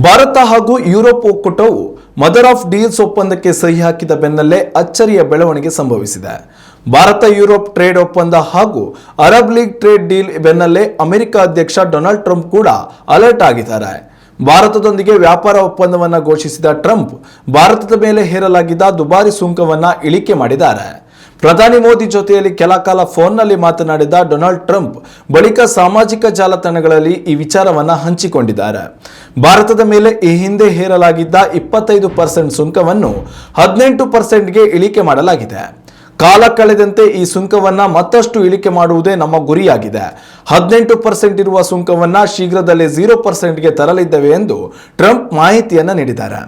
ಭಾರತ ಹಾಗೂ Europe ಒಕ್ಕೂಟವು mother of deals ಒಪ್ಪಂದಕ್ಕೆ ಸಹಿ ಹಾಕಿದ ಬೆನ್ನಲ್ಲೇ ಅಚ್ಚರಿಯ ಬೆಳವಣಿಗೆ ಸಂಭವಿಸಿದೆ. ಭಾರತ ಯುರೋಪ್ ಟ್ರೇಡ್ ಒಪ್ಪಂದ ಹಾಗೂ ಅರಬ್ ಲೀಗ್ ಟ್ರೇಡ್ ಡೀಲ್ ಬೆನ್ನಲ್ಲೇ ಅಮೆರಿಕ ಅಧ್ಯಕ್ಷ ಡೊನಾಲ್ಡ್ ಟ್ರಂಪ್ ಕೂಡ ಅಲರ್ಟ್ ಆಗಿದ್ದಾರೆ. ಭಾರತದೊಂದಿಗೆ ವ್ಯಾಪಾರ ಒಪ್ಪಂದವನ್ನು ಘೋಷಿಸಿದ ಟ್ರಂಪ್ ಭಾರತದ ಮೇಲೆ ಹೇರಲಾಗಿದ್ದ ದುಬಾರಿ ಸುಂಕವನ್ನ ಇಳಿಕೆ ಮಾಡಿದ್ದಾರೆ. ಪ್ರಧಾನಿ ಮೋದಿ ಜೊತೆಯಲ್ಲಿ ಕೆಲ ಕಾಲ ಫೋನ್ನಲ್ಲಿ ಮಾತನಾಡಿದ ಡೊನಾಲ್ಡ್ ಟ್ರಂಪ್ ಬಳಿಕ ಸಾಮಾಜಿಕ ಜಾಲತಾಣಗಳಲ್ಲಿ ಈ ವಿಚಾರವನ್ನ ಹಂಚಿಕೊಂಡಿದ್ದಾರೆ. ಭಾರತದ ಮೇಲೆ ಈ ಹಿಂದೆ ಹೇರಲಾಗಿದ್ದ 25% ಸುಂಕವನ್ನು 18%ಗೆ ಇಳಿಕೆ ಮಾಡಲಾಗಿದೆ. ಕಾಲ ಕಳೆದಂತೆ ಈ ಸುಂಕವನ್ನ ಮತ್ತಷ್ಟು ಇಳಿಕೆ ಮಾಡುವುದೇ ನಮ್ಮ ಗುರಿಯಾಗಿದೆ. 18% ಇರುವ ಸುಂಕವನ್ನ ಶೀಘ್ರದಲ್ಲೇ 0%ಗೆ ತರಲಿದ್ದೇವೆ ಎಂದು ಟ್ರಂಪ್ ಮಾಹಿತಿಯನ್ನ ನೀಡಿದ್ದಾರೆ.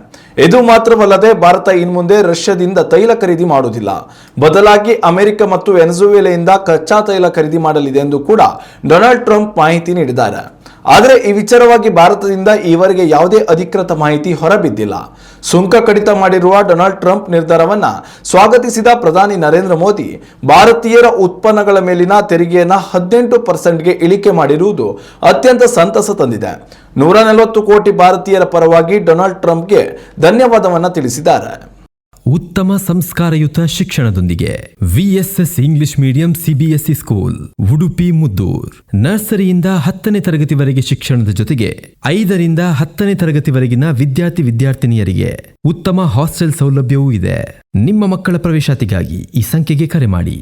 ಇದು ಮಾತ್ರವಲ್ಲದೆ ಭಾರತ ಇನ್ಮುಂದೆ ರಷ್ಯಾದಿಂದ ತೈಲ ಖರೀದಿ ಮಾಡುವುದಿಲ್ಲ, ಬದಲಾಗಿ ಅಮೆರಿಕ ಮತ್ತು ವೆನೆಜುವೆಲಾದಿಂದ ಕಚ್ಚಾ ತೈಲ ಖರೀದಿ ಮಾಡಲಿದೆ ಎಂದು ಕೂಡ ಡೊನಾಲ್ಡ್ ಟ್ರಂಪ್ ಮಾಹಿತಿ ನೀಡಿದ್ದಾರೆ. ಆದರೆ ಈ ವಿಚಾರವಾಗಿ ಭಾರತದಿಂದ ಈವರೆಗೆ ಯಾವುದೇ ಅಧಿಕೃತ ಮಾಹಿತಿ ಹೊರಬಿದ್ದಿಲ್ಲ. ಸುಂಕ ಕಡಿತ ಮಾಡಿರುವ ಡೊನಾಲ್ಡ್ ಟ್ರಂಪ್ ನಿರ್ಧಾರವನ್ನ ಸ್ವಾಗತಿಸಿದ ಪ್ರಧಾನಿ ನರೇಂದ್ರ ಮೋದಿ ಭಾರತೀಯರ ಉತ್ಪನ್ನಗಳ ಮೇಲಿನ ತೆರಿಗೆಯನ್ನು 18%ಗೆ ಇಳಿಕೆ ಮಾಡಿರುವುದು ಅತ್ಯಂತ ಸಂತಸ ತಂದಿದೆ. 140 ಕೋಟಿ ಭಾರತೀಯರ ಪರವಾಗಿ ಡೊನಾಲ್ಡ್ ಟ್ರಂಪ್ಗೆ ಧನ್ಯವಾದವನ್ನ ತಿಳಿಸಿದ್ದಾರೆ. ಉತ್ತಮ ಸಂಸ್ಕಾರಯುತ ಶಿಕ್ಷಣದೊಂದಿಗೆ VSS English medium CBSE school Udupi Muddur. ನರ್ಸರಿಯಿಂದ 10ನೇ ತರಗತಿವರೆಗೆ ಶಿಕ್ಷಣದ ಜೊತೆಗೆ 5ರಿಂದ 10ನೇ ತರಗತಿವರೆಗಿನ ವಿದ್ಯಾರ್ಥಿನಿಯರಿಗೆ ಉತ್ತಮ ಹಾಸ್ಟೆಲ್ ಸೌಲಭ್ಯವೂ ಇದೆ. ನಿಮ್ಮ ಮಕ್ಕಳ ಪ್ರವೇಶಾತಿಗಾಗಿ ಈ ಸಂಖ್ಯೆಗೆ ಕರೆ ಮಾಡಿ.